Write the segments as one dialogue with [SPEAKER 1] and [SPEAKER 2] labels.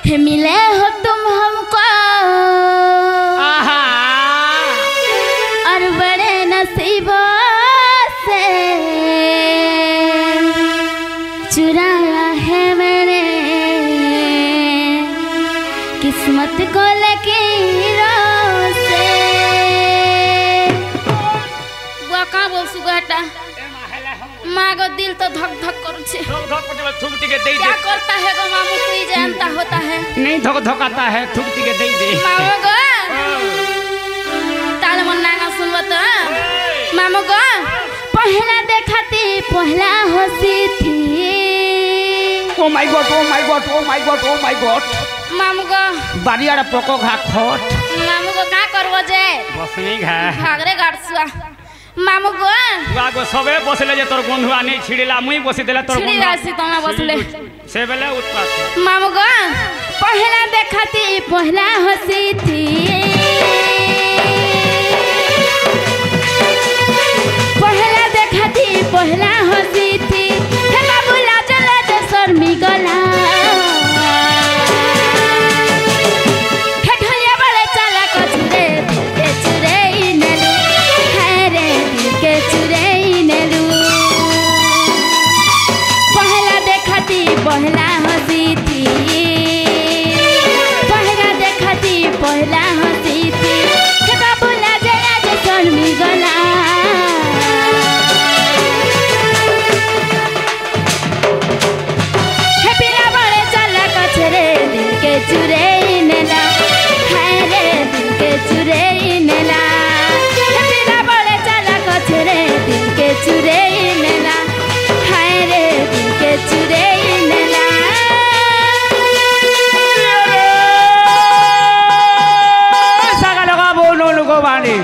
[SPEAKER 1] मिले हो तुम हमको और बड़े नसीबों से चुराया है मैंने किस्मत को लकीरों से। बुआ कहाँ बोल सुगाटा माँ को दिल तो धक धक करू छे।
[SPEAKER 2] धक धक पटे थूक टिके दे दे।
[SPEAKER 1] क्या करता है गो मामू तू ही जानता होता है।
[SPEAKER 2] नहीं धक धक आता है थूक टिके दे दे।
[SPEAKER 1] मामू गो ताल मन ना सुनबो तो मामू गो पहला देखा थी पहला हंसी थी।
[SPEAKER 2] Oh my God oh my God oh my God oh my God.
[SPEAKER 1] मामू गो
[SPEAKER 2] बारियाड़ा पको घा खट।
[SPEAKER 1] मामू गो का करबो जे
[SPEAKER 2] बसनी घा
[SPEAKER 1] भागरे गाड़सुआ मामू गो
[SPEAKER 2] गो सबे बसले जे तोर बंधुआ नहीं छिड़िला मुई बसी देला तोर
[SPEAKER 1] छिड़ी राशि तोना बसले
[SPEAKER 2] से बेले उत्पात।
[SPEAKER 1] मामू गो पहला देखा थी पहला हंसी थी। पहला देखा थी पहला हंसी थी हे बाबू लाज लाज शर्मी गला हे ढोलिया बड़े चाला कचरे के चुरे नेलू है रे दिल के चुरे नेलू। पहला देखा थी पहला हंसी थी। पहला देखा थी पहला हंसी थी हे बाबू लाज लाज शर्मी गला। चुरे नेला है रे दिल के चुरे नेला बिना बड़े चाला कचरे दिल के चुरे नेला है रे दिल के चुरे नेला।
[SPEAKER 2] सागा लगा बोलो लोगो बानी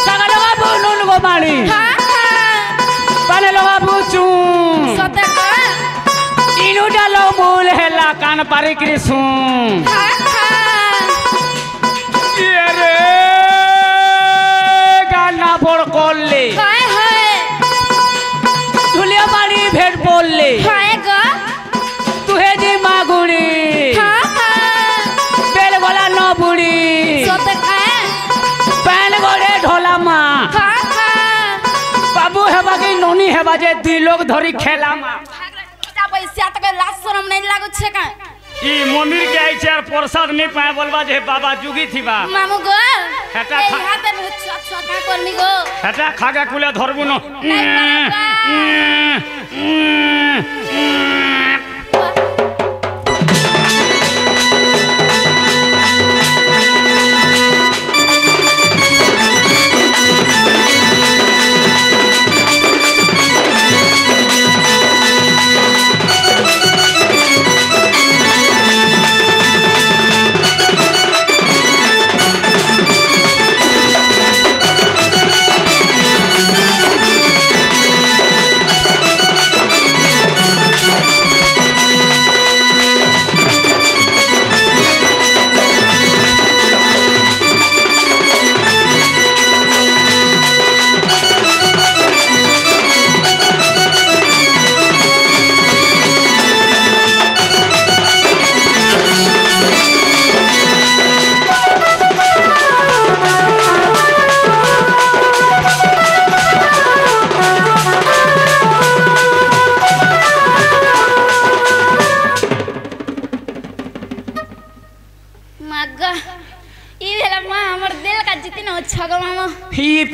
[SPEAKER 2] सागा लगा बोलो लोगो बानी पाले लगा पूछू
[SPEAKER 1] सते
[SPEAKER 2] इनु डालो बोल हेला कान पारे कृष्ण ये रे गाना बोल कोल्ले धुलिया पानी भेट बोलले तुहे जी मागुड़ी बेल गोला न बुड़ी पैन गोड़े ढोला माँ बाबू हेबा के नोनी हेबा जे दी लोग धरी खेला माँ
[SPEAKER 1] पैसा तक लाज शरम नहीं लागो छे का
[SPEAKER 2] ई मंदिर के आई चार प्रसाद नहीं पाए बोलबा जे बाबा जुगी थी बा
[SPEAKER 1] मामू गो
[SPEAKER 2] हटा खा
[SPEAKER 1] हाथ में छका करनी गो
[SPEAKER 2] हटा खागा कुले धरबु न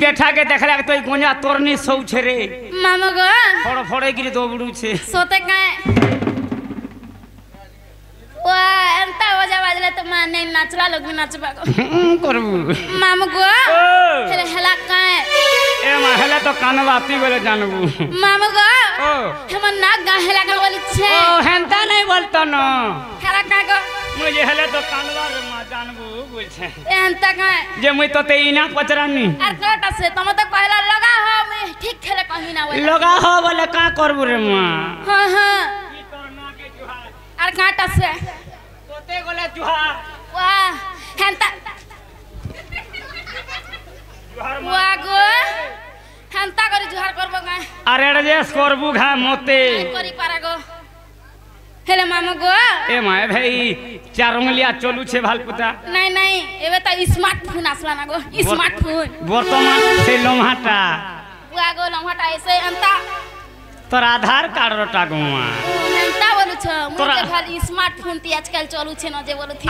[SPEAKER 2] पेठा के देखला तो गोंजा तोरनी सौ छे रे
[SPEAKER 1] मामा गो
[SPEAKER 2] फोड़ फोड़े गिरी दो बुडू छे
[SPEAKER 1] सोते काए वाह अंता वजा बाजले तो मान नहीं नाचला लोग भी नाचबा गो
[SPEAKER 2] करबू
[SPEAKER 1] मामा गो हेले हला काए
[SPEAKER 2] ए मा हला तो कानवाती बोले जानबू
[SPEAKER 1] मामा गो हम नाक गा हला का बोली छे
[SPEAKER 2] ओ हेंता नहीं बोलतो न
[SPEAKER 1] हला का गो
[SPEAKER 2] मुझे हले तो कानवा रे मा जानबू बोल छे
[SPEAKER 1] ए अंता काए
[SPEAKER 2] जे मुई तो ते इना पचरानी
[SPEAKER 1] अर कोटा से तुम तो कहला लगा हो मैं ठीक खेले कहीं ना बोले
[SPEAKER 2] लगा हो बोले का करबू रे मा
[SPEAKER 1] हां हां
[SPEAKER 2] की करना के जुहार
[SPEAKER 1] अर काटा से
[SPEAKER 2] तोते गोले जुहार
[SPEAKER 1] वाह हेंता
[SPEAKER 2] जुहार
[SPEAKER 1] वाह गो हेंता करी जुहार करबो गाय
[SPEAKER 2] अरे रे करबू घा मोते
[SPEAKER 1] करी पारा गो हेले मामू गो
[SPEAKER 2] ए माय भाई चार उंगलिया चलू छे भालपुता
[SPEAKER 1] नहीं नहीं एबे त स्मार्टफोन आसला ना गो स्मार्टफोन
[SPEAKER 2] वर्तमान से लम्हाटा
[SPEAKER 1] बुआ गो लम्हाटा ऐसे अंता
[SPEAKER 2] तोर आधार कार्ड रोटा गुमा
[SPEAKER 1] अंता बोलु छ
[SPEAKER 2] तोरा-
[SPEAKER 1] मुके खाली स्मार्टफोन ती आजकल चलू छे न जे बोलु थी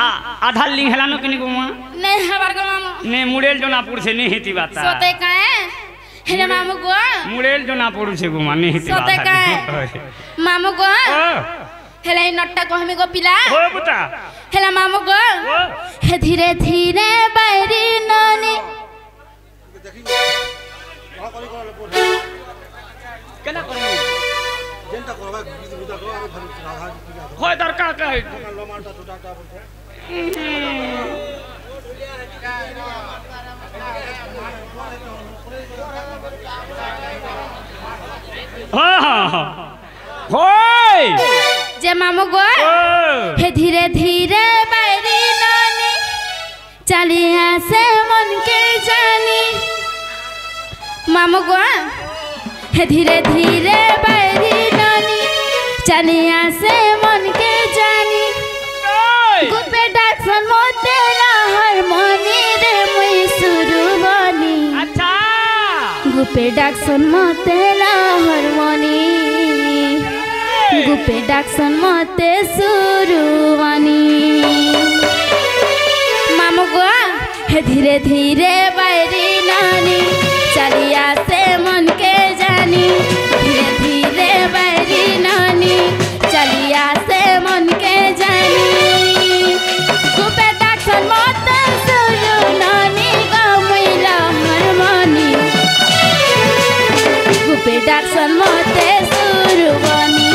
[SPEAKER 2] आधार लिंक हेलानो किनी गुमा
[SPEAKER 1] नहीं हमार गो मामू
[SPEAKER 2] ने मुड़ेल जोनापुर से नहीं हिती बाता
[SPEAKER 1] सोते काए हेले मामू गो
[SPEAKER 2] मुड़ेल जोनापुर से गुमा नहीं हिती
[SPEAKER 1] सोते
[SPEAKER 2] बाता
[SPEAKER 1] काए मामू गो
[SPEAKER 2] ओ
[SPEAKER 1] हेले नट्टा को हमें गो पिला
[SPEAKER 2] हो बुता
[SPEAKER 1] हेले मामू गो
[SPEAKER 2] ओ
[SPEAKER 1] हे धीरे धीरे बैरी नानी
[SPEAKER 2] केना करू होय दरकार का हाँ हाँ हाँ होय
[SPEAKER 1] जे मामू गो
[SPEAKER 2] ओ
[SPEAKER 1] हे धीरे धीरे बैरी नानी चलिया से मन के जानी मामू गो हे धीरे धीरे बैरी नानी चलिया से मन के जानी गुपे डाक्सन मोते हारमोनी रे मुई सुरु बनी
[SPEAKER 2] अच्छा
[SPEAKER 1] गुपे डाक्सन मोते हारमोनी गुपे डाक्सन मोते सुरु बनी मामू गो हे धीरे धीरे बैरी नानी चलिया से मन के जानी धीरे धीरे बैरी नानी चलिया से मन के जानी गुपे डाक्सन मोते सुरु नानी गमिला हारमोनी गुपे डाक्सन मोते सुरु बनी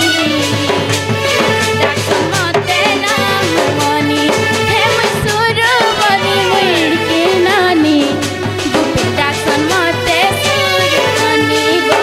[SPEAKER 1] डाक्सन मोते ना हारमोनी हे मुई सुरु बनी मुई के नानी गुपे डाक्सन मोते सुरु बनी गो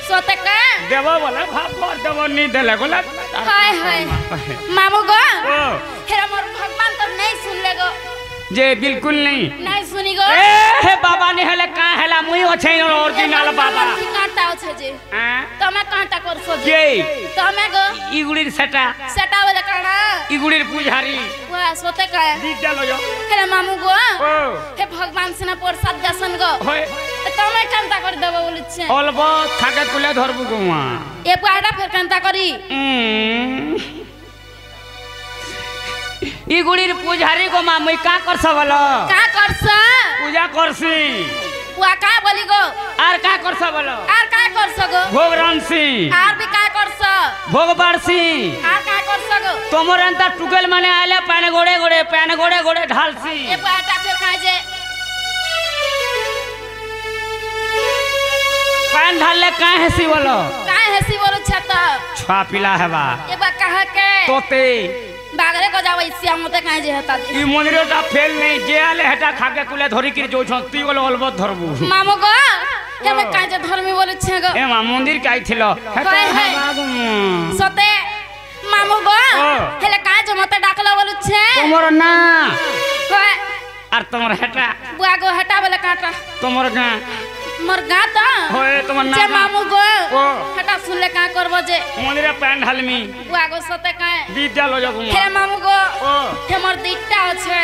[SPEAKER 1] सोते का
[SPEAKER 2] देवो बोले भाप पर देवो नहीं देले गोला
[SPEAKER 1] हाय हाय मामू गो
[SPEAKER 2] ओ
[SPEAKER 1] हेरा मोर भगवान तो नहीं सुन ले गो
[SPEAKER 2] जे बिल्कुल नहीं
[SPEAKER 1] नहीं सुनी गो
[SPEAKER 2] ए हे बाबा ने हेले का हेला मुई ओछे ओरिजिनल बाबा
[SPEAKER 1] कांटा ओछे जे
[SPEAKER 2] हां
[SPEAKER 1] तमे कांटा कर सो
[SPEAKER 2] जे
[SPEAKER 1] तमे गो
[SPEAKER 2] इगुड़ीर सेटा
[SPEAKER 1] सेटा वाला काना
[SPEAKER 2] इगुड़ीर पुजारी
[SPEAKER 1] वाह सोते का
[SPEAKER 2] दीद देलो जो
[SPEAKER 1] हेरा मामू गो
[SPEAKER 2] ओ
[SPEAKER 1] हे भगवान से ना प्रसाद दर्शन गो
[SPEAKER 2] होय
[SPEAKER 1] तमे कांटा कर देबो बोलछे
[SPEAKER 2] अलबो खाके तुले धरबु गुमा
[SPEAKER 1] ए पाड़ा फिर कांटा करी
[SPEAKER 2] इगुड़ीर पुजारी को मा मुई का करछ बोलो
[SPEAKER 1] का करछ
[SPEAKER 2] पूजा करसी
[SPEAKER 1] वा का बोली गो
[SPEAKER 2] आर का करछ बोलो
[SPEAKER 1] आर का करछ गो
[SPEAKER 2] भोग रानसी
[SPEAKER 1] आर भी का करछ
[SPEAKER 2] भोग बारसी
[SPEAKER 1] आर का करछ गो
[SPEAKER 2] तोमर अंता टुकेल माने आले पाने गोड़े गोड़े ढालसी
[SPEAKER 1] ए पाटा फिर का जे
[SPEAKER 2] पान ढालले का हेसी बोलो
[SPEAKER 1] का हेसी बोलो छत
[SPEAKER 2] छा पिला हेबा
[SPEAKER 1] ए बा कहा के
[SPEAKER 2] तोते
[SPEAKER 1] बागरे को जावे सिया मते का जे हता
[SPEAKER 2] ई मंदिरटा फेल नहीं जे आले हेटा खाके कुले धरी कि जो छती बोलो अलबत धरबु
[SPEAKER 1] मामू गो हे में का जे धर्मी बोलो छे गो
[SPEAKER 2] ए मा मंदिर काई थिलो हेटा
[SPEAKER 1] हाय, हाय।
[SPEAKER 2] हेबा
[SPEAKER 1] सते मामू गो
[SPEAKER 2] ओ।
[SPEAKER 1] हेले का जे मते डाकला बोलो छे
[SPEAKER 2] तोमर ना
[SPEAKER 1] होय
[SPEAKER 2] आर तोमर हेटा
[SPEAKER 1] बुआ गो हटा बोले काटा
[SPEAKER 2] तोमर गा
[SPEAKER 1] मोर गाता
[SPEAKER 2] होए तोमर ना
[SPEAKER 1] जे मामू गो
[SPEAKER 2] ओ।
[SPEAKER 1] हटा सुन ले का करबो जे
[SPEAKER 2] मंदिर पान ढालमी
[SPEAKER 1] बुआ गो सते का
[SPEAKER 2] विद्यालय जगु
[SPEAKER 1] हे मामू गो
[SPEAKER 2] ओ
[SPEAKER 1] हे मोर दिट्टा छे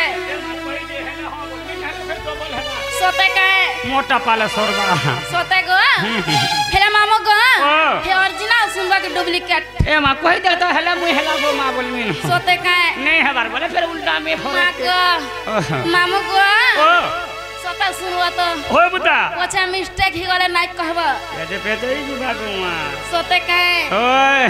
[SPEAKER 1] सते का
[SPEAKER 2] मोटा पाले सोरबा
[SPEAKER 1] सोते गो हेला मामू गो
[SPEAKER 2] ओ।
[SPEAKER 1] हे ओरिजिनल सुनबा के डुप्लीकेट
[SPEAKER 2] ए मा कोई दे तो हेला मुई हेला गो मा बोलमी न
[SPEAKER 1] सोते का
[SPEAKER 2] नहीं हेबार बोले फिर उल्टा में
[SPEAKER 1] मा
[SPEAKER 2] फोड़
[SPEAKER 1] गो मामू गो
[SPEAKER 2] ओ
[SPEAKER 1] কথা শুনবা তো
[SPEAKER 2] होय बुता
[SPEAKER 1] পছা মিস্টেক হি গলে নাই কহবা
[SPEAKER 2] ये पेते ही जुबा को
[SPEAKER 1] সতে কাহে
[SPEAKER 2] ओए